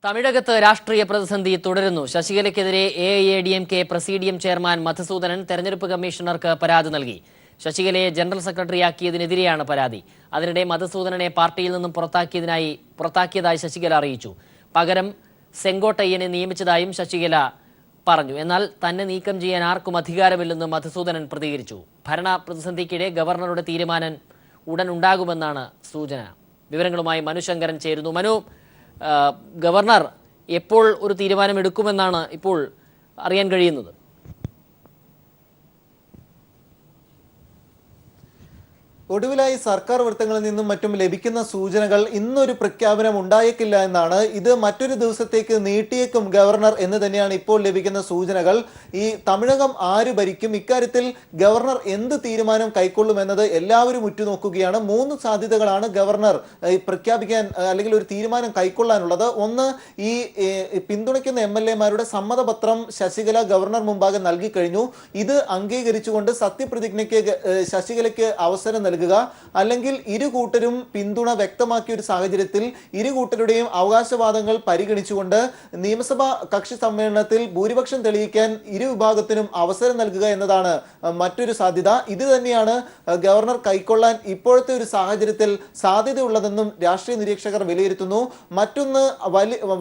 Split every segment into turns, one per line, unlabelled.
തമിഴകത്ത് രാഷ്ട്രീയ പ്രതിസന്ധി തുടരുന്നു. ശശികലയ്ക്കെതിരെ എഐഎഡിഎംകെ പ്രസിഡിയം ചെയർമാൻ മധുസൂദനൻ തെരഞ്ഞെടുപ്പ് കമ്മീഷണർക്ക് പരാതി നൽകി. ശശികലയെ ജനറൽ സെക്രട്ടറിയാക്കിയതിനെതിരെയാണ് പരാതി. അതിനിടെ മധുസൂദനനെ പാർട്ടിയിൽ നിന്നും പുറത്താക്കിയതായി ശശികല അറിയിച്ചു. പകരം സെങ്കോട്ടയ്യനെ നിയമിച്ചതായും ശശികല പറഞ്ഞു. എന്നാൽ തന്നെ നീക്കം ചെയ്യാൻ ആർക്കും അധികാരമില്ലെന്ന് മധുസൂദനൻ പ്രതികരിച്ചു. ഭരണ പ്രതിസന്ധിക്കിടെ ഗവർണറുടെ തീരുമാനം ഉടൻ ഉണ്ടാകുമെന്നാണ് സൂചന. വിവരങ്ങളുമായി മനു ശങ്കരൻ ചേരുന്നു. മനു, ഗവർണർ എപ്പോൾ ഒരു തീരുമാനമെടുക്കുമെന്നാണ് ഇപ്പോൾ അറിയാൻ കഴിയുന്നത്?
ഒടുവിലായി സർക്കാർ വൃത്തങ്ങളിൽ നിന്നും മറ്റും ലഭിക്കുന്ന സൂചനകൾ ഇന്നൊരു പ്രഖ്യാപനം ഉണ്ടായേക്കില്ല എന്നാണ്. ഇത് മറ്റൊരു ദിവസത്തേക്ക് നീട്ടിയേക്കും ഗവർണർ എന്ന് തന്നെയാണ് ഇപ്പോൾ ലഭിക്കുന്ന സൂചനകൾ. ഈ തമിഴകം ആര് ഭരിക്കും, ഇക്കാര്യത്തിൽ ഗവർണർ എന്ത് തീരുമാനം കൈക്കൊള്ളുമെന്നത് എല്ലാവരും ഉറ്റുനോക്കുകയാണ്. 3 സാധ്യതകളാണ് ഗവർണർ പ്രഖ്യാപിക്കാൻ അല്ലെങ്കിൽ ഒരു തീരുമാനം കൈക്കൊള്ളാനുള്ളത്. ഒന്ന്, ഈ പിന്തുണയ്ക്കുന്ന MLA-മാരുടെ സമ്മതപത്രം ശശികല ഗവർണർ മുമ്പാകെ നൽകി കഴിഞ്ഞു. ഇത് അംഗീകരിച്ചുകൊണ്ട് സത്യപ്രതിജ്ഞയ്ക്ക് ശശികലയ്ക്ക് അവസരം നൽകുക, അല്ലെങ്കിൽ ഇരുകൂട്ടരും പിന്തുണ വ്യക്തമാക്കിയ ഒരു സാഹചര്യത്തിൽ ഇരുകൂട്ടരുടെയും അവകാശവാദങ്ങൾ പരിഗണിച്ചുകൊണ്ട് നിയമസഭാ കക്ഷി സമ്മേളനത്തിൽ ഭൂരിപക്ഷം തെളിയിക്കാൻ ഇരു വിഭാഗത്തിനും അവസരം നൽകുക എന്നതാണ് മറ്റൊരു സാധ്യത. ഇത് തന്നെയാണ് ഗവർണർ കൈക്കൊള്ളാൻ ഇപ്പോഴത്തെ ഒരു സാഹചര്യത്തിൽ സാധ്യതയുള്ളതെന്നും രാഷ്ട്രീയ നിരീക്ഷകർ വിലയിരുത്തുന്നു. മറ്റൊന്ന്,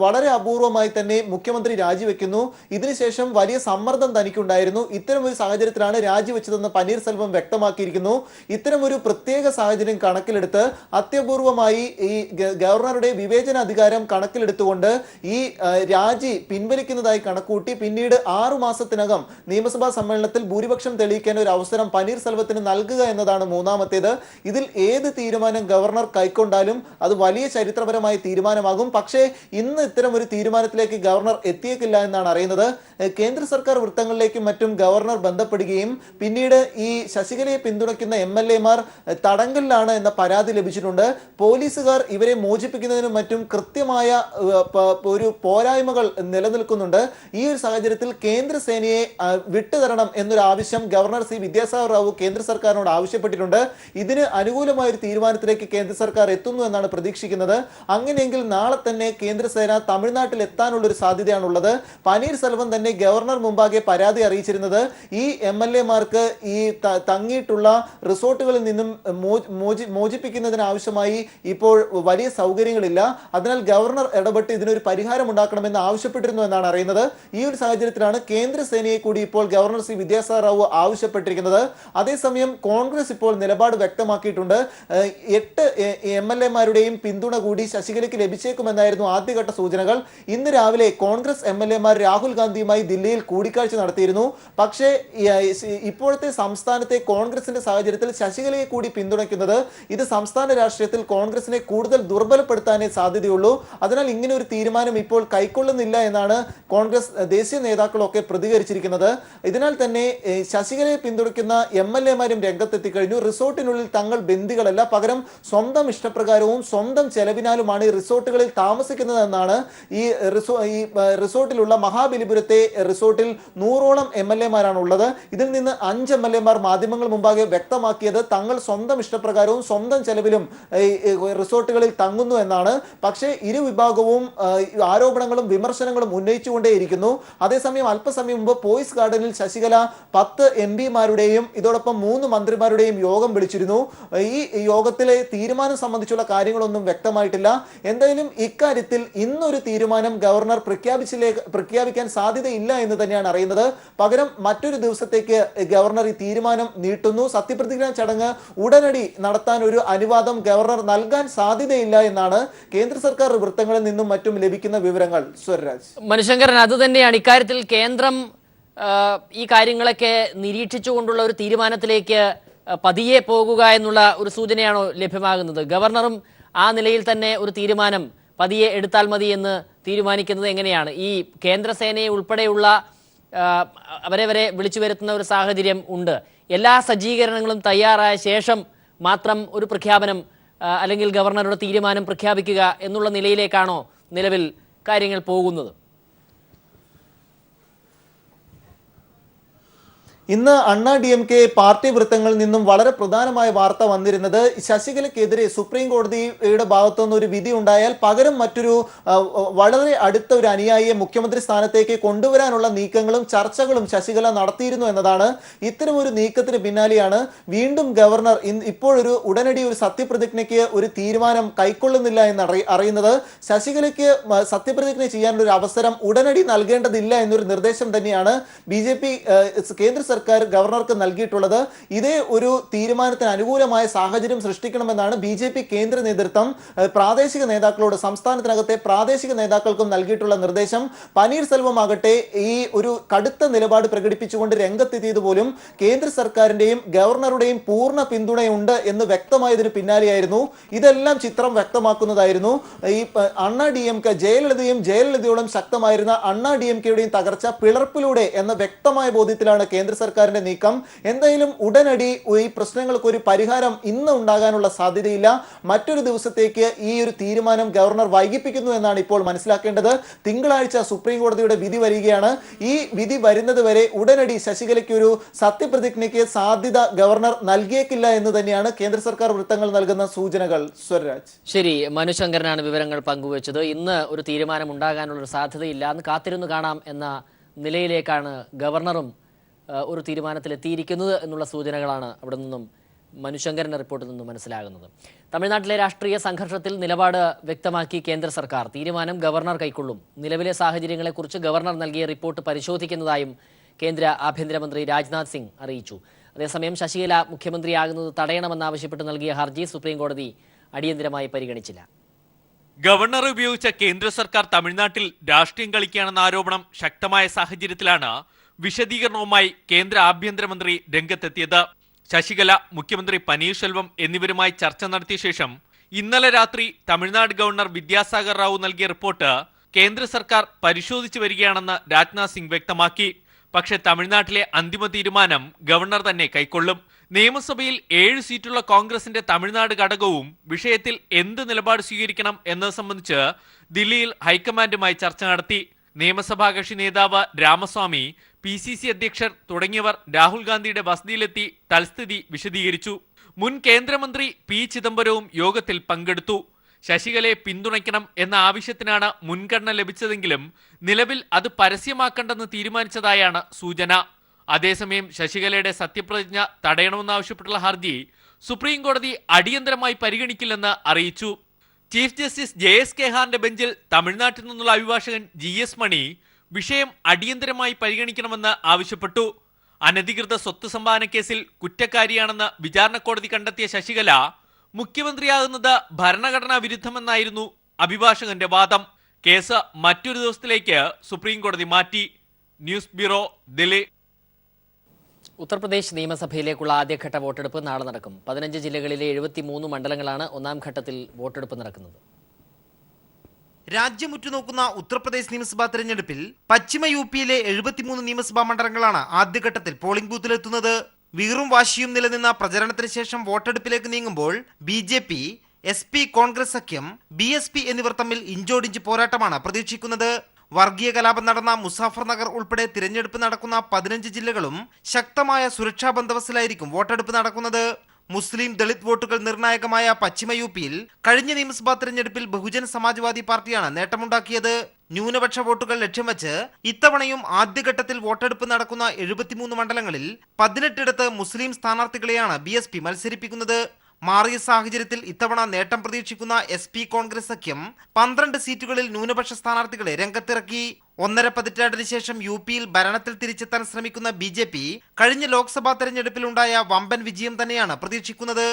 വളരെ അപൂർവമായി തന്നെ മുഖ്യമന്ത്രി രാജിവെക്കുന്നു. ഇതിനുശേഷം വലിയ സമ്മർദ്ദം തനിക്കുണ്ടായിരുന്നു. ഇത്തരം ഒരു സാഹചര്യത്തിലാണ് രാജിവെച്ചതെന്ന് പനീർസെൽവം വ്യക്തമാക്കിയിരിക്കുന്നു. ഇത്തരം ഒരു പ്രത്യേക സാഹചര്യം കണക്കിലെടുത്ത് അത്യപൂർവമായി ഈ ഗവർണറുടെ വിവേചന അധികാരം കണക്കിലെടുത്തുകൊണ്ട് ഈ രാജി പിൻവലിക്കുന്നതായി കണക്കൂട്ടി പിന്നീട് 6 മാസത്തിനകം നിയമസഭാ സമ്മേളനത്തിൽ ഭൂരിപക്ഷം തെളിയിക്കാൻ ഒരു അവസരം പനീർസെൽവത്തിന് നൽകുക എന്നതാണ് മൂന്നാമത്തേത്. ഇതിൽ ഏത് തീരുമാനം ഗവർണർ കൈക്കൊണ്ടാലും അത് വലിയ ചരിത്രപരമായ തീരുമാനമാകും. പക്ഷേ ഇന്ന് ഇത്തരം ഒരു തീരുമാനത്തിലേക്ക് ഗവർണർ എത്തിയേക്കില്ല എന്നാണ് അറിയുന്നത്. കേന്ദ്ര സർക്കാർ വൃത്തങ്ങളിലേക്കും മറ്റും ഗവർണർ ബന്ധപ്പെടുകയും പിന്നീട് ഈ ശശികലയെ പിന്തുണയ്ക്കുന്ന MLA-മാർ തടങ്കലിലാണ് എന്ന പരാതി ലഭിച്ചിട്ടുണ്ട്. പോലീസുകാർ ഇവരെ മോചിപ്പിക്കുന്നതിനും മറ്റും കൃത്യമായ ഒരു പോരായ്മകൾ നിലനിൽക്കുന്നുണ്ട്. ഈ ഒരു സാഹചര്യത്തിൽ കേന്ദ്രസേനയെ വിട്ടുതരണം എന്നൊരു ആവശ്യം ഗവർണർ C. വിദ്യാസാഗർ റാവു കേന്ദ്ര സർക്കാരിനോട് ആവശ്യപ്പെട്ടിട്ടുണ്ട്. ഇതിന് അനുകൂലമായ ഒരു തീരുമാനത്തിലേക്ക് കേന്ദ്ര സർക്കാർ എത്തുന്നു എന്നാണ് പ്രതീക്ഷിക്കുന്നത്. അങ്ങനെയെങ്കിൽ നാളെ തന്നെ കേന്ദ്രസേന തമിഴ്നാട്ടിൽ എത്താനുള്ള ഒരു സാധ്യതയാണുള്ളത്. പനീർസെൽവം തന്നെ ഗവർണർ മുമ്പാകെ പരാതി അറിയിച്ചിരുന്നത് ഈ MLA-മാർക്ക് ഈ തങ്ങിയിട്ടുള്ള റിസോർട്ടുകളിൽ നിന്നും മോചിപ്പിക്കുന്നതിന് ആവശ്യമായി ഇപ്പോൾ വലിയ സൗകര്യങ്ങളില്ല. അതിനാൽ ഗവർണർ ഇടപെട്ട് ഇതിനൊരു പരിഹാരം ഉണ്ടാക്കണമെന്ന് ആവശ്യപ്പെട്ടിരുന്നു എന്നാണ് അറിയുന്നത്. ഈ ഒരു സാഹചര്യത്തിലാണ് കേന്ദ്രസേനയെ കൂടി ഇപ്പോൾ ഗവർണർ C. വിദ്യാസാഗർ റാവു ആവശ്യപ്പെട്ടിരിക്കുന്നത്. അതേസമയം കോൺഗ്രസ് ഇപ്പോൾ നിലപാട് വ്യക്തമാക്കിയിട്ടുണ്ട്. 8 MLA-മാരുടെയും പിന്തുണ കൂടി ശശികലയ്ക്ക് ലഭിച്ചേക്കുമെന്നായിരുന്നു ആദ്യഘട്ട സൂചനകൾ. ഇന്ന് രാവിലെ കോൺഗ്രസ് MLA-മാർ രാഹുൽ ഗാന്ധിയുമായി ദില്ലിയിൽ കൂടിക്കാഴ്ച നടത്തിയിരുന്നു. പക്ഷേ ഇപ്പോഴത്തെ സംസ്ഥാനത്തെ കോൺഗ്രസിന്റെ സാഹചര്യത്തിൽ ശശികലയെ കൂടി പിന്തുണയ്ക്കുന്നത് ഇത് സംസ്ഥാന രാഷ്ട്രീയത്തിൽ കോൺഗ്രസിനെ കൂടുതൽ ദുർബലപ്പെടുത്താനേ സാധ്യതയുള്ളൂ. അതിനാൽ ഇങ്ങനെ ഒരു തീരുമാനം ഇപ്പോൾ കൈക്കൊള്ളുന്നില്ല എന്നാണ് കോൺഗ്രസ് ദേശീയ നേതാക്കളൊക്കെ പ്രതികരിച്ചിരിക്കുന്നത്. ഇതിനാൽ തന്നെ ശശികലയെ പിന്തുണയ്ക്കുന്ന MLA-മാരും രംഗത്തെത്തിക്കഴിഞ്ഞു. റിസോർട്ടിനുള്ളിൽ തങ്ങൾ ബന്ദികളല്ല, പകരം സ്വന്തം ഇഷ്ടപ്രകാരവും സ്വന്തം ചെലവിനാലുമാണ് ഈ റിസോർട്ടുകളിൽ താമസിക്കുന്നതെന്നാണ് ഈ റിസോർട്ടിലുള്ള മഹാബലിപുരത്തെ റിസോർട്ടിൽ 100ഓളം MLA-മാരാണ് ഉള്ളത്. ഇതിൽ നിന്ന് 5 MLA-മാർ മാധ്യമങ്ങൾ മുമ്പാകെ വ്യക്തമാക്കിയത് തങ്ങൾ സ്വന്തം ഇഷ്ടപ്രകാരവും സ്വന്തം ചെലവിലും റിസോർട്ടുകളിൽ തങ്ങുന്നു എന്നാണ്. പക്ഷേ ഇരു വിഭാഗവും ആരോപണങ്ങളും വിമർശനങ്ങളും ഉന്നയിച്ചുകൊണ്ടേയിരിക്കുന്നു. അതേസമയം അല്പസമയം മുമ്പ് പോയിസ് ഗാർഡനിൽ ശശികല 10 MP-മാരുടെയും ഇതോടൊപ്പം 3 മന്ത്രിമാരുടെയും യോഗം വിളിച്ചിരുന്നു. ഈ യോഗത്തിലെ തീരുമാനം സംബന്ധിച്ചുള്ള കാര്യങ്ങളൊന്നും വ്യക്തമായിട്ടില്ല. എന്തായാലും ഇക്കാര്യത്തിൽ ഇന്നൊരു തീരുമാനം ഗവർണർ പ്രഖ്യാപിക്കാൻ സാധ്യതയില്ല എന്ന് തന്നെയാണ് അറിയുന്നത്. പകരം മറ്റൊരു ദിവസത്തേക്ക് ഗവർണർ ഈ തീരുമാനം നീട്ടുന്നു. സത്യപ്രതിജ്ഞാ ചടങ്ങ് ഉടനടി നടത്താൻ ഒരു അനുവാദം ഗവർണർ നൽകാൻ സാധ്യതയില്ല എന്നാണ് കേന്ദ്ര സർക്കാർ വൃത്തങ്ങളിൽ നിന്നും മറ്റും ലഭിക്കുന്ന വിവരങ്ങൾ. സ്വരാജ്,
മനുശങ്കരൻ, അത് തന്നെയാണ് ഇക്കാര്യത്തിൽ കേന്ദ്രം ഈ കാര്യങ്ങളൊക്കെ നിരീക്ഷിച്ചുകൊണ്ടുള്ള ഒരു തീരുമാനത്തിലേക്ക് പതിയെ പോകുക എന്നുള്ള ഒരു സൂചനയാണോ ലഭ്യമാകുന്നത്? ഗവർണറും ആ നിലയിൽ തന്നെ ഒരു തീരുമാനം പതിയെ എടുത്താൽ മതി എന്ന് തീരുമാനിക്കുന്നത് എങ്ങനെയാണ്? ഈ കേന്ദ്രസേനയെ ഉൾപ്പെടെയുള്ള അവരെ വരെ വിളിച്ചു വരുത്തുന്ന ഒരു സാഹചര്യം ഉണ്ട്. എല്ലാ സജ്ജീകരണങ്ങളും തയ്യാറായ ശേഷം മാത്രം ഒരു പ്രഖ്യാപനം അല്ലെങ്കിൽ ഗവർണറുടെ തീരുമാനം പ്രഖ്യാപിക്കുക എന്നുള്ള നിലയിലേക്കാണോ നിലവിൽ കാര്യങ്ങൾ പോകുന്നത്?
ഇന്ന് അണ്ണാ DMK പാർട്ടി വൃത്തങ്ങളിൽ നിന്നും വളരെ പ്രധാനമായ വാർത്ത വന്നിരുന്നത് ശശികലയ്ക്കെതിരെ സുപ്രീം കോടതിയുടെ ഭാഗത്തുനിന്ന് ഒരു വിധി ഉണ്ടായാൽ പകരം മറ്റൊരു വളരെ അടുത്ത ഒരു അനുയായിയെ മുഖ്യമന്ത്രി സ്ഥാനത്തേക്ക് കൊണ്ടുവരാനുള്ള നീക്കങ്ങളും ചർച്ചകളും ശശികല നടത്തിയിരുന്നു എന്നതാണ്. ഇത്തരമൊരു നീക്കത്തിന് പിന്നാലെയാണ് വീണ്ടും ഗവർണർ ഇപ്പോഴൊരു ഉടനടി ഒരു സത്യപ്രതിജ്ഞയ്ക്ക് ഒരു തീരുമാനം കൈക്കൊള്ളുന്നില്ല എന്ന് അറിയുന്നത്. ശശികലയ്ക്ക് സത്യപ്രതിജ്ഞ ചെയ്യാനുള്ള ഒരു അവസരം ഉടനടി നൽകേണ്ടതില്ല എന്നൊരു നിർദ്ദേശം തന്നെയാണ് BJP കേന്ദ്ര സർക്കാർ ഗവർണർക്ക് നൽകിയിട്ടുള്ളത്. ഇതേ ഒരു തീരുമാനത്തിന് അനുകൂലമായ സാഹചര്യം സൃഷ്ടിക്കണമെന്നാണ് BJP കേന്ദ്ര നേതൃത്വം പ്രാദേശിക നേതാക്കളോട്, സംസ്ഥാനത്തിനകത്തെ പ്രാദേശിക നേതാക്കൾക്കും നൽകിയിട്ടുള്ള നിർദ്ദേശം. പനീർസെൽവം ആകട്ടെ ഈ ഒരു കടുത്ത നിലപാട് പ്രകടിപ്പിച്ചുകൊണ്ട് രംഗത്തെത്തിയത് പോലും കേന്ദ്ര സർക്കാരിന്റെയും ഗവർണറുടെയും പൂർണ്ണ പിന്തുണയുണ്ട് എന്ന് വ്യക്തമായതിനു പിന്നാലെയായിരുന്നു. ഇതെല്ലാം ചിത്രം വ്യക്തമാക്കുന്നതായിരുന്നു. ഈ അണ്ണാ DMK ജയലളിതയോളം ശക്തമായിരുന്ന അണ്ണാ DMKയുടെയും തകർച്ച പിളർപ്പിലൂടെ എന്ന വ്യക്തമായ ബോധ്യത്തിലാണ് കേന്ദ്ര സർക്കാരിന്റെ നീക്കം. എന്തായാലും ഉടനടി ഈ പ്രശ്നങ്ങൾക്ക് ഒരു പരിഹാരം ഇന്ന് ഉണ്ടാകാനുള്ള സാധ്യതയില്ല. മറ്റൊരു ദിവസത്തേക്ക് ഈ ഒരു തീരുമാനം ഗവർണർ വൈകിപ്പിക്കുന്നു എന്നാണ് ഇപ്പോൾ മനസ്സിലാക്കേണ്ടത്. തിങ്കളാഴ്ച സുപ്രീം കോടതിയുടെ വിധി വരികയാണ്. ഈ വിധി വരുന്നത് വരെ ഉടനടി ശശികലയ്ക്ക് ഒരു സത്യപ്രതിജ്ഞയ്ക്ക് സാധ്യത ഗവർണർ നൽകിയേക്കില്ല എന്ന് തന്നെയാണ് കേന്ദ്ര സർക്കാർ വൃത്തങ്ങൾ നൽകുന്ന സൂചനകൾ. സ്വരാജ്.
ശരി, മനുശങ്കരനാണ് വിവരങ്ങൾ പങ്കുവച്ചത്. ഇന്ന് ഒരു തീരുമാനം ഉണ്ടാകാനുള്ള ഒരു സാധ്യതയില്ല, എന്ന് കാത്തിരുന്നു കാണാം എന്ന നിലയിലേക്കാണ് ഗവർണറും ഒരു തീരുമാനത്തിലെത്തിയിരിക്കുന്നത് എന്നുള്ള സൂചനകളാണ് അവിടെ നിന്നും മനുശങ്കരന്റെ റിപ്പോർട്ടിൽ നിന്നും മനസ്സിലാകുന്നത്. തമിഴ്നാട്ടിലെ രാഷ്ട്രീയ സംഘർഷത്തിൽ നിലപാട് വ്യക്തമാക്കി കേന്ദ്ര സർക്കാർ. തീരുമാനം ഗവർണർ കൈക്കൊള്ളും. നിലവിലെ സാഹചര്യങ്ങളെക്കുറിച്ച് ഗവർണർ നൽകിയ റിപ്പോർട്ട് പരിശോധിക്കുന്നതായും കേന്ദ്ര ആഭ്യന്തരമന്ത്രി രാജ്നാഥ് സിംഗ് അറിയിച്ചു. അതേസമയം ശശികല മുഖ്യമന്ത്രിയാകുന്നത് തടയണമെന്നാവശ്യപ്പെട്ട് നൽകിയ ഹർജി സുപ്രീം കോടതി അടിയന്തരമായി പരിഗണിച്ചില്ല.
ഗവർണർ ഉപയോഗിച്ച കേന്ദ്ര സർക്കാർ തമിഴ്നാട്ടിൽ രാഷ്ട്രീയം കളിക്കുകയാണെന്ന ആരോപണം ശക്തമായ സാഹചര്യത്തിലാണ് വിശദീകരണവുമായി കേന്ദ്ര ആഭ്യന്തരമന്ത്രി രംഗത്തെത്തിയത്. ശശികല, മുഖ്യമന്ത്രി പനീർസെൽവം എന്നിവരുമായി ചർച്ച നടത്തിയ ശേഷം ഇന്നലെ രാത്രി തമിഴ്നാട് ഗവർണർ വിദ്യാസാഗർ റാവു നൽകിയ റിപ്പോർട്ട് കേന്ദ്ര സർക്കാർ പരിശോധിച്ചു വരികയാണെന്ന് രാജ്നാഥ് സിംഗ് വ്യക്തമാക്കി. പക്ഷേ തമിഴ്നാട്ടിലെ അന്തിമ തീരുമാനം ഗവർണർ തന്നെ കൈക്കൊള്ളും. നിയമസഭയിൽ 7 സീറ്റുള്ള കോൺഗ്രസിന്റെ തമിഴ്നാട് ഘടകവും വിഷയത്തിൽ എന്ത് നിലപാട് സ്വീകരിക്കണം എന്നത് സംബന്ധിച്ച് ദില്ലിയിൽ ഹൈക്കമാൻഡുമായി ചർച്ച നടത്തി. നിയമസഭാ കക്ഷി നേതാവ് രാമസ്വാമി, PCC അധ്യക്ഷർ തുടങ്ങിയവർ രാഹുൽ ഗാന്ധിയുടെ വസതിയിലെത്തി തൽസ്ഥിതി വിശദീകരിച്ചു. മുൻ കേന്ദ്രമന്ത്രി P ചിദംബരവും യോഗത്തിൽ പങ്കെടുത്തു. ശശികലയെ പിന്തുണയ്ക്കണം എന്ന ആവശ്യത്തിനാണ് മുൻഗണന ലഭിച്ചതെങ്കിലും നിലവിൽ അത് പരസ്യമാക്കേണ്ടെന്ന് തീരുമാനിച്ചതായാണ് സൂചന. അതേസമയം ശശികലയുടെ സത്യപ്രതിജ്ഞ തടയണമെന്നാവശ്യപ്പെട്ടുള്ള ഹർജി സുപ്രീം കോടതി അടിയന്തരമായി പരിഗണിക്കില്ലെന്ന് അറിയിച്ചു. ചീഫ് ജസ്റ്റിസ് JS കെഹാന്റെ ബെഞ്ചിൽ തമിഴ്നാട്ടിൽ നിന്നുള്ള അഭിഭാഷകൻ GS മണി വിഷയം അടിയന്തരമായി പരിഗണിക്കണമെന്ന് ആവശ്യപ്പെട്ടു. അനധികൃത സ്വത്ത് സമ്പാദന കേസിൽ കുറ്റക്കാരിയാണെന്ന് വിചാരണ കോടതി കണ്ടെത്തിയ ശശികല മുഖ്യമന്ത്രിയാകുന്നത് ഭരണഘടനാ വിരുദ്ധമെന്നായിരുന്നു അഭിഭാഷകന്റെ വാദം. കേസ് മറ്റൊരു ദിവസത്തിലേക്ക് സുപ്രീം കോടതി മാറ്റി. News bureau, Delhi.
ഉത്തർപ്രദേശ് നിയമസഭയിലേക്കുള്ള ആദ്യഘട്ട വോട്ടെടുപ്പ് നാളെ നടക്കും. 15 ജില്ലകളിലെ 73 മണ്ഡലങ്ങളാണ് ഒന്നാം ഘട്ടത്തിൽ വോട്ടെടുപ്പ് നടക്കുന്നത്.
രാജ്യം ഉറ്റുനോക്കുന്ന ഉത്തർപ്രദേശ് നിയമസഭാ തെരഞ്ഞെടുപ്പിൽ പശ്ചിമ UPയിലെ 73 നിയമസഭാ മണ്ഡലങ്ങളാണ് ആദ്യഘട്ടത്തിൽ പോളിംഗ് ബൂത്തിലെത്തുന്നത്. വീറും വാശിയും നിലനിന്ന പ്രചരണത്തിന് ശേഷം വോട്ടെടുപ്പിലേക്ക് നീങ്ങുമ്പോൾ BJP, SP, കോൺഗ്രസ് സഖ്യം, BSP എന്നിവർ തമ്മിൽ ഇഞ്ചോടിഞ്ച് പോരാട്ടമാണ് പ്രതീക്ഷിക്കുന്നത്. വർഗീയ കലാപം നടന്ന മുസാഫർ നഗർ ഉൾപ്പെടെ തിരഞ്ഞെടുപ്പ് നടക്കുന്ന 15 ജില്ലകളും ശക്തമായ സുരക്ഷാ ബന്ദോബസ്തിലായിരിക്കും വോട്ടെടുപ്പ് നടക്കുന്നത്. മുസ്ലിം ദളിത് വോട്ടുകൾ നിർണായകമായ പശ്ചിമ UPയിൽ കഴിഞ്ഞ നിയമസഭാ തെരഞ്ഞെടുപ്പിൽ ബഹുജൻ സമാജ്വാദി പാർട്ടിയാണ് നേട്ടമുണ്ടാക്കിയത്. ന്യൂനപക്ഷ വോട്ടുകൾ ലക്ഷ്യം വെച്ച് ഇത്തവണയും ആദ്യഘട്ടത്തിൽ വോട്ടെടുപ്പ് നടക്കുന്ന 73 മണ്ഡലങ്ങളിൽ 18 മുസ്ലിം സ്ഥാനാർത്ഥികളെയാണ് BSP മത്സരിപ്പിക്കുന്നത്. മാറിയ സാഹചര്യത്തിൽ ഇത്തവണ നേട്ടം പ്രതീക്ഷിക്കുന്ന SP, കോൺഗ്രസ് സഖ്യം 12 സീറ്റുകളിൽ ന്യൂനപക്ഷ സ്ഥാനാർത്ഥികളെ രംഗത്തിറക്കി. 1.5 പതിറ്റാണ്ടിന് ശേഷം UPയിൽ ഭരണത്തിൽ തിരിച്ചെത്താൻ ശ്രമിക്കുന്ന BJP കഴിഞ്ഞ ലോക്സഭാ തെരഞ്ഞെടുപ്പിലുണ്ടായ വമ്പൻ വിജയം തന്നെയാണ് പ്രതീക്ഷിക്കുന്നത്.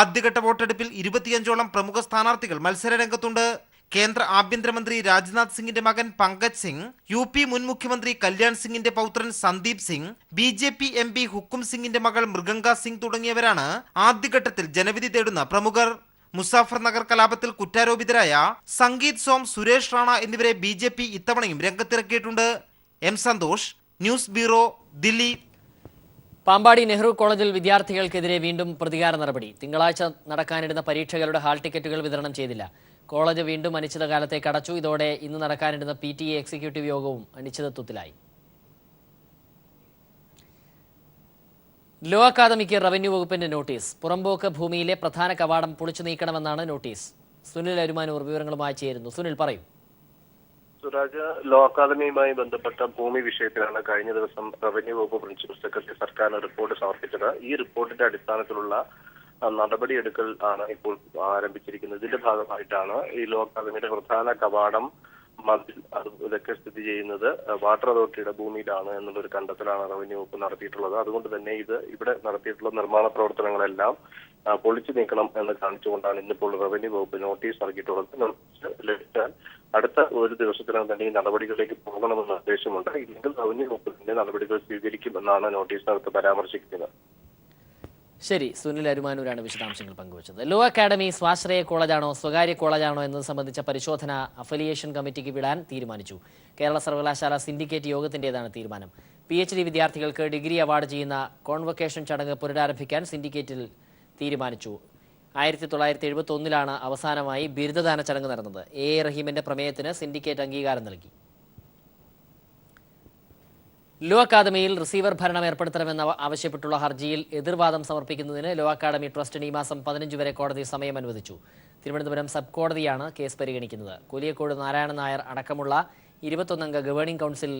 ആദ്യഘട്ട വോട്ടെടുപ്പിൽ 25ഓളം പ്രമുഖ സ്ഥാനാർത്ഥികൾ മത്സരരംഗത്തുണ്ട്. കേന്ദ്ര ആഭ്യന്തരമന്ത്രി രാജ്നാഥ് സിംഗിന്റെ മകൻ പങ്കജ് സിംഗ്, UP മുൻ മുഖ്യമന്ത്രി കല്യാൺ സിംഗിന്റെ പൗത്രൻ സന്ദീപ് സിംഗ്, BJP MP ഹുക്കും സിംഗിന്റെ മകൾ മൃഗങ്ക സിംഗ് തുടങ്ങിയവരാണ് ആദ്യഘട്ടത്തിൽ ജനവിധി തേടുന്ന പ്രമുഖർ. മുസാഫർ നഗർ കലാപത്തിൽ കുറ്റാരോപിതരായ സംഗീത് സോം, സുരേഷ് റാണ എന്നിവരെ BJP ഇത്തവണയും രംഗത്തിറക്കിയിട്ടുണ്ട്. M Santhosh, news bureau, Delhi.
Pampady Nehru കോളേജിൽ വിദ്യാർത്ഥികൾക്കെതിരെ വീണ്ടും പ്രതികാര നടപടി. തിങ്കളാഴ്ച നടക്കാനിരുന്ന പരീക്ഷകളുടെ ഹാൾ ടിക്കറ്റുകൾ വിതരണം ചെയ്തില്ല. കോളേജ് വീണ്ടും അനിശ്ചിതകാലത്തേക്ക് അടച്ചു. ഇതോടെ ഇന്ന് നടക്കാനിരുന്ന PTA എക്സിക്യൂട്ടീവ് യോഗവും അനിശ്ചിതത്വത്തിലായി. ലോ അക്കാദമിക്ക് റവന്യൂ വകുപ്പിന്റെ നോട്ടീസ്. പുറമ്പോക്ക് ഭൂമിയിലെ പ്രധാന കവാടം പൊളിച്ചു നീക്കണമെന്നാണ് നോട്ടീസ്. സുനിൽ അരുമാനൂർ വിവരങ്ങളുമായി ചേരുന്നു. സുനിൽ, പറയൂ.
സുരാജ്, ലോ അക്കാദമിയുമായി ബന്ധപ്പെട്ട ഭൂമി വിഷയത്തിലാണ് കഴിഞ്ഞ ദിവസം റവന്യൂ വകുപ്പ് പ്രിൻസിപ്പൽ സെക്രട്ടറി സർക്കാരിന് റിപ്പോർട്ട് സമർപ്പിച്ചത്. ഈ റിപ്പോർട്ടിന്റെ അടിസ്ഥാനത്തിലുള്ള നടപടിയെടുക്കൽ ആണ് ഇപ്പോൾ ആരംഭിച്ചിരിക്കുന്നത്. ഇതിന്റെ ഭാഗമായിട്ടാണ് ഈ ലോ അക്കാദമിയുടെ പ്രധാന കവാടം, മതിൽ, ഇതൊക്കെ സ്ഥിതി ചെയ്യുന്നത് വാട്ടർ അതോറിറ്റിയുടെ ഭൂമിയിലാണ് എന്നുള്ളൊരു കണ്ടെത്തലാണ് റവന്യൂ വകുപ്പ് നടത്തിയിട്ടുള്ളത്. അതുകൊണ്ട് തന്നെ ഇവിടെ നടത്തിയിട്ടുള്ള നിർമ്മാണ പ്രവർത്തനങ്ങളെല്ലാം പൊളിച്ചു നീക്കണം എന്ന് കാണിച്ചുകൊണ്ടാണ് ഇന്നിപ്പോൾ റവന്യൂ വകുപ്പ് നോട്ടീസ് നൽകിയിട്ടുള്ളത്. നോട്ടീസ് ലഭിച്ചാൽ അടുത്ത ഒരു ദിവസത്തിനകം തന്നെ ഈ നടപടികളിലേക്ക് പോകണമെന്ന നിർദ്ദേശമുണ്ട്. ഇല്ലെങ്കിൽ റവന്യൂ വകുപ്പ് തന്നെ നടപടികൾ സ്വീകരിക്കുമെന്നാണ് നോട്ടീസിനകത്ത് പരാമർശിക്കുന്നത്.
ശരി, സുനിൽ അരുമാനൂരാണ് വിശദാംശങ്ങൾ പങ്കുവച്ചത്. ലോ അക്കാദമി സ്വാശ്രയ കോളേജാണോ സ്വകാര്യ കോളേജാണോ എന്നത് സംബന്ധിച്ച പരിശോധന അഫിലിയേഷൻ കമ്മിറ്റിക്ക് വിടാൻ തീരുമാനിച്ചു. കേരള സർവകലാശാല സിൻഡിക്കേറ്റ് യോഗത്തിന്റേതാണ് തീരുമാനം. PhD വിദ്യാർത്ഥികൾക്ക് ഡിഗ്രി അവാർഡ് ചെയ്യുന്ന കോൺവൊക്കേഷൻ ചടങ്ങ് പുനരാരംഭിക്കാൻ സിൻഡിക്കേറ്റിൽ തീരുമാനിച്ചു. 1971 അവസാനമായി ബിരുദദാന ചടങ്ങ് നടന്നത്. A. റഹീമിന്റെ പ്രമേയത്തിന് സിൻഡിക്കേറ്റ് അംഗീകാരം നൽകി. ലോ അക്കാദമിയിൽ റിസീവർ ഭരണം ഏർപ്പെടുത്തണമെന്ന് ആവശ്യപ്പെട്ടുള്ള ഹർജിയിൽ എതിർവാദം സമർപ്പിക്കുന്നതിന് ലോ അക്കാദമി ട്രസ്റ്റിന് ഈ മാസം 15 വരെ കോടതി സമയം അനുവദിച്ചു. തിരുവനന്തപുരം സബ് കോടതിയാണ് കേസ് പരിഗണിക്കുന്നത്. കൂലിയക്കോട് നാരായണൻ നായർ അടക്കമുള്ള 21 അംഗ ഗവേണിംഗ് കൗൺസിൽ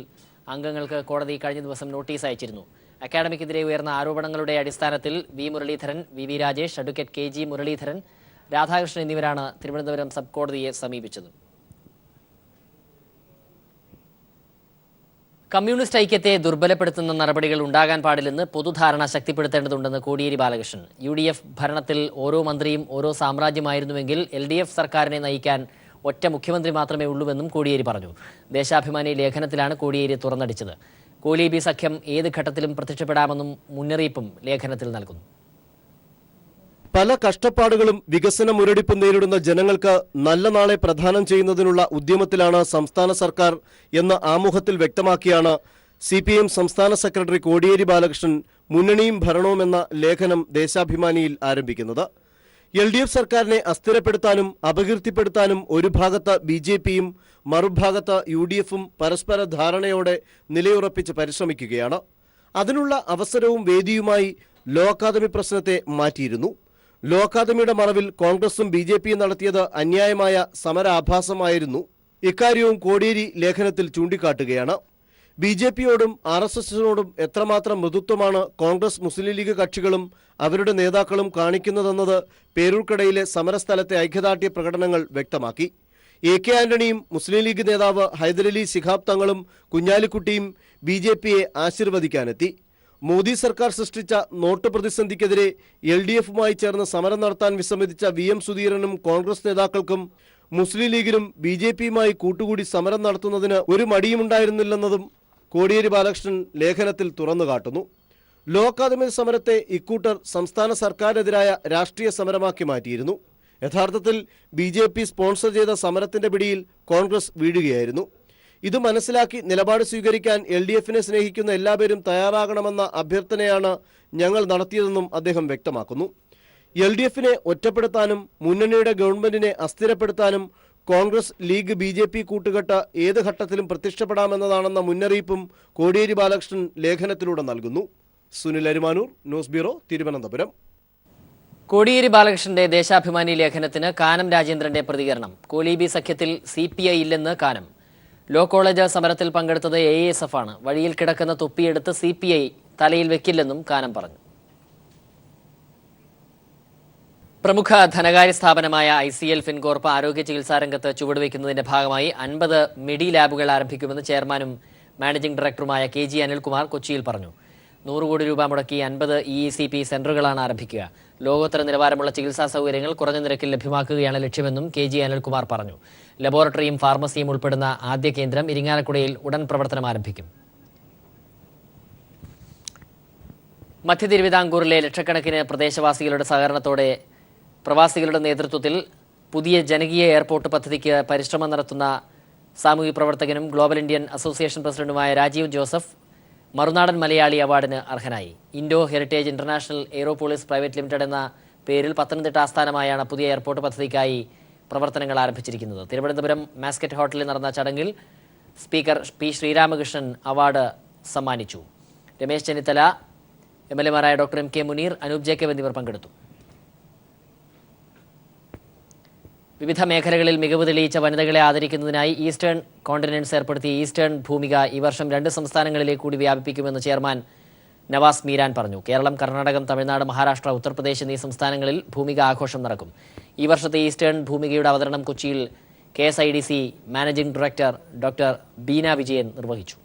അംഗങ്ങൾക്ക് കോടതി കഴിഞ്ഞ ദിവസം നോട്ടീസ് അയച്ചിരുന്നു. അക്കാദമിക്കെതിരെ ഉയർന്ന ആരോപണങ്ങളുടെ അടിസ്ഥാനത്തിൽ V. Muraleedharan, VV. Rajesh, advocate KG. Muraleedharan, Radhakrishnan എന്നിവരാണ് തിരുവനന്തപുരം സബ് കോടതിയെ സമീപിച്ചത്. കമ്മ്യൂണിസ്റ്റ് ഐക്യത്തെ ദുർബലപ്പെടുത്തുന്ന നടപടികൾ ഉണ്ടാകാൻ പാടില്ലെന്ന് പൊതുധാരണ ശക്തിപ്പെടുത്തേണ്ടതുണ്ടെന്ന് കോടിയേരി ബാലകൃഷ്ണൻ. UDF ഭരണത്തിൽ ഓരോ മന്ത്രിയും ഓരോ സാമ്രാജ്യമായിരുന്നുവെങ്കിൽ LDF സർക്കാരിനെ നയിക്കാൻ ഒറ്റ മുഖ്യമന്ത്രി മാത്രമേ ഉള്ളൂവെന്നും കോടിയേരി പറഞ്ഞു. ദേശാഭിമാനി ലേഖനത്തിലാണ് കോടിയേരി തുറന്നടിച്ചത്. കോലീബി സഖ്യം ഏത് ഘട്ടത്തിലും പ്രത്യക്ഷപ്പെടാമെന്നും മുന്നറിയിപ്പും ലേഖനത്തിൽ നൽകുന്നു.
പല കഷ്ടപ്പാടുകളും വികസന മുരടിപ്പും നേരിടുന്ന ജനങ്ങൾക്ക് നല്ല നാളെ പ്രദാനം ചെയ്യുന്നതിനുള്ള ഉദ്യമത്തിലാണ് സംസ്ഥാന സർക്കാർ എന്ന ആമുഖത്തിൽ വ്യക്തമാക്കിയാണ് CPM സംസ്ഥാന സെക്രട്ടറി കോടിയേരി ബാലകൃഷ്ണൻ മുന്നണിയും ഭരണവും എന്ന ലേഖനം ദേശാഭിമാനിയിൽ ആരംഭിക്കുന്നത്. LDF സർക്കാരിനെ അസ്ഥിരപ്പെടുത്താനും അപകീർത്തിപ്പെടുത്താനും ഒരു ഭാഗത്ത് BJPയും മറുഭാഗത്ത് UDFും പരസ്പര ധാരണയോടെ നിലയുറപ്പിച്ച് പരിശ്രമിക്കുകയാണ്. അതിനുള്ള അവസരവും വേദിയുമായി ലോ അക്കാദമി പ്രശ്നത്തെ മാറ്റിയിരുന്നു. ലോ അക്കാദമിയുടെ മറവിൽ കോൺഗ്രസും BJPയും നടത്തിയത് അന്യായമായ സമരാഭാസമായിരുന്നു. ഇക്കാര്യവും കോടിയേരി ലേഖനത്തിൽ ചൂണ്ടിക്കാട്ടുകയാണ്. BJPയോടും RSSനോടും എത്രമാത്രം മൃദുത്വമാണ് കോൺഗ്രസ് മുസ്ലിം ലീഗ് കക്ഷികളും അവരുടെ നേതാക്കളും കാണിക്കുന്നതെന്നത് പേരൂർക്കടയിലെ സമരസ്ഥലത്തെ ഐക്യദാർഢ്യ പ്രകടനങ്ങൾ വ്യക്തമാക്കി. AK ആന്റണിയും മുസ്ലിം ലീഗ് നേതാവ് ഹൈദരലി ശിഹാബ് തങ്ങളും കുഞ്ഞാലിക്കുട്ടിയും BJPയെ ആശീർവദിക്കാനെത്തി. മോദി സർക്കാർ സൃഷ്ടിച്ച നോട്ട് പ്രതിസന്ധിക്കെതിരെ LDFുമായി ചേർന്ന് സമരം നടത്താൻ വിസമ്മതിച്ച VM സുധീരനും കോൺഗ്രസ് നേതാക്കൾക്കും മുസ്ലിം ലീഗിനും BJPയുമായി കൂട്ടുകൂടി സമരം നടത്തുന്നതിന് ഒരു മടിയുമുണ്ടായിരുന്നില്ലെന്നതും കോടിയേരി ബാലകൃഷ്ണൻ ലേഖനത്തിൽ തുറന്നുകാട്ടുന്നു. ലോ അക്കാദമി സമരത്തെ ഇക്കൂട്ടർ സംസ്ഥാന സർക്കാരിനെതിരായ രാഷ്ട്രീയ സമരമാക്കി മാറ്റിയിരുന്നു. യഥാർത്ഥത്തിൽ BJP സ്പോൺസർ ചെയ്ത സമരത്തിന്റെ പിടിയിൽ കോൺഗ്രസ് വീഴുകയായിരുന്നു. ഇത് മനസ്സിലാക്കി നിലപാട് സ്വീകരിക്കാൻ LDFനെ സ്നേഹിക്കുന്ന എല്ലാവരും തയ്യാറാകണമെന്ന അഭ്യർത്ഥനയാണ് ഞങ്ങൾ നടത്തിയതെന്നും അദ്ദേഹം വ്യക്തമാക്കുന്നു. LDFനെ ഒറ്റപ്പെടുത്താനും മുന്നണിയുടെ ഗവൺമെന്റിനെ അസ്ഥിരപ്പെടുത്താനും കോൺഗ്രസ് ലീഗ് BJP കൂട്ടുകെട്ട് ഏത് ഘട്ടത്തിലും പ്രത്യക്ഷപ്പെടാമെന്നതാണെന്ന മുന്നറിയിപ്പും കോടിയേരി ബാലകൃഷ്ണൻ ലേഖനത്തിലൂടെ നൽകുന്നു. Sunil Arumanoor, news bureau, Thiruvananthapuram.
കോടിയേരി ബാലകൃഷ്ണന്റെ ദേശാഭിമാനി ലേഖനത്തിന് കാനം രാജേന്ദ്രന്റെ പ്രതികരണം. കോലീബി സഖ്യത്തിൽ CPI ഇല്ലെന്ന് കാനം. ലോ കോളേജ് സമരത്തിൽ പങ്കെടുത്തത് ASF ആണ്. വഴിയിൽ കിടക്കുന്ന തൊപ്പിയെടുത്ത് CPI തലയിൽ വെക്കില്ലെന്നും കാനം പറഞ്ഞു. പ്രമുഖ ധനകാര്യ സ്ഥാപനമായ ICL ഫിൻകോർപ്പ് ആരോഗ്യ ചികിത്സാ രംഗത്ത് ചുവടുവയ്ക്കുന്നതിന്റെ ഭാഗമായി 50 മെഡി ലാബുകൾ ആരംഭിക്കുമെന്ന് ചെയർമാനും മാനേജിംഗ് ഡയറക്ടറുമായ KG അനിൽകുമാർ കൊച്ചിയിൽ പറഞ്ഞു. 100 കോടി രൂപ മുടക്കി 50 EECP സെന്ററുകളാണ് ആരംഭിക്കുക. ലോകോത്തര നിലവാരമുള്ള ചികിത്സാ സൗകര്യങ്ങൾ കുറഞ്ഞ നിരക്കിൽ ലഭ്യമാക്കുകയാണ് ലക്ഷ്യമെന്നും KG അനിൽകുമാർ പറഞ്ഞു. ലബോറട്ടറിയും ഫാർമസിയും ഉൾപ്പെടുന്ന ആദ്യ കേന്ദ്രം ഇരിങ്ങാലക്കുടയിൽ ഉടൻ പ്രവർത്തനം ആരംഭിക്കും. മധ്യ തിരുവിതാംകൂറിലെ ലക്ഷക്കണക്കിന് പ്രദേശവാസികളുടെ സഹകരണത്തോടെ പ്രവാസികളുടെ നേതൃത്വത്തിൽ പുതിയ ജനകീയ എയർപോർട്ട് പദ്ധതിക്ക് പരിശ്രമം നടത്തുന്ന സാമൂഹിക പ്രവർത്തകനും ഗ്ലോബൽ ഇന്ത്യൻ അസോസിയേഷൻ പ്രസിഡന്റുമായ രാജീവ് ജോസഫ് മറുനാടൻ മലയാളി അവാർഡിന് അർഹനായി. Indo Heritage International Aeropolis Private Limited എന്ന പേരിൽ പത്തനംതിട്ട ആസ്ഥാനമായാണ് പുതിയ എയർപോർട്ട് പദ്ധതിക്കായി പ്രവർത്തനങ്ങൾ ആരംഭിച്ചിരിക്കുന്നത്. തിരുവനന്തപുരം മാസ്കറ്റ് ഹോട്ടലിൽ നടന്ന ചടങ്ങിൽ സ്പീക്കർ P. ശ്രീരാമകൃഷ്ണൻ അവാർഡ് സമ്മാനിച്ചു. രമേശ് ചെന്നിത്തല, MLA-മാരായ ഡോക്ടർ MK മുനീർ, അനൂപ് ജേക്കബ് എന്നിവർ പങ്കെടുത്തു. വിവിധ മേഖലകളിൽ മികവ് തെളിയിച്ച വനിതകളെ ആദരിക്കുന്നതിനായി ഈസ്റ്റേൺ കോണ്ടിനൻസ് ഏർപ്പെടുത്തിയ ഈസ്റ്റേൺ ഭൂമിക ഈ വർഷം 2 സംസ്ഥാനങ്ങളിലേക്ക് കൂടി വ്യാപിപ്പിക്കുമെന്ന് ചെയർമാൻ നവാസ് മീരാൻ പറഞ്ഞു. കേരളം, കർണാടകം, തമിഴ്നാട്, മഹാരാഷ്ട്ര, ഉത്തർപ്രദേശ് എന്നീ സംസ്ഥാനങ്ങളിൽ ഭൂമിക ആഘോഷം നടക്കും. ഈ വർഷത്തെ ഈസ്റ്റേൺ ഭൂമികയുടെ അവതരണം കൊച്ചിയിൽ KSIDC managing director doctor Beena Vijayan നിർവഹിച്ചു.